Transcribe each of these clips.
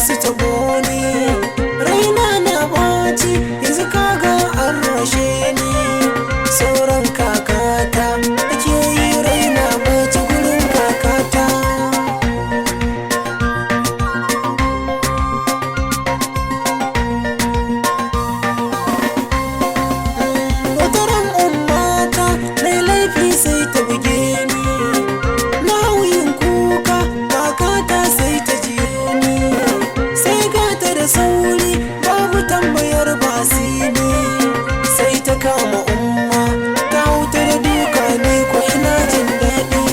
su tabo ni, raina na ɓaci yanzu kaga an rashe ni. Sauran kakata ake yi raina ɓaci gurin kakata. Wataran ummata mai laifi sai ta buge ni, na yin kuka kakata sai ta jiyo ni, sai gata da sauri babu tambayar basini, sai ta kama umma ta wuta da duka ni ko ina jin daɗi.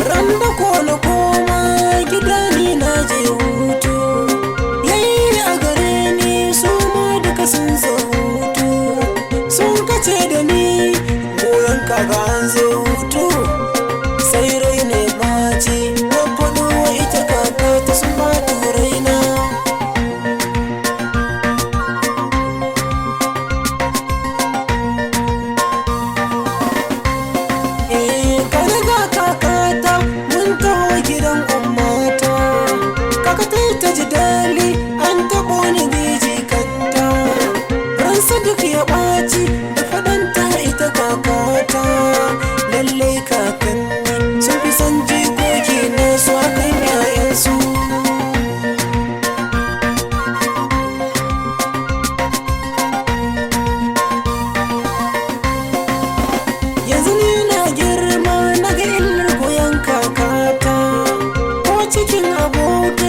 Randa ko na koma gida ni na je hutu, yayi a gare ni su ma duka sun zo hutu, sun kace da ni goyon kaga an zo hutu, sai rai ne ɓaci na faɗo wa ita kaka ta sun ɓata raina. Kanaga kakata mun taho gidan ummata, kakata ta ji dali an taɓo ni biji kanta, ransa duk ya ɓaci da faɗanta ita kakata. Lallai kakanni sun fi son jikoki na su akan 'ya'yansu. Yanzu ni na girma na ga illar goyon kakata, ko cikin abokai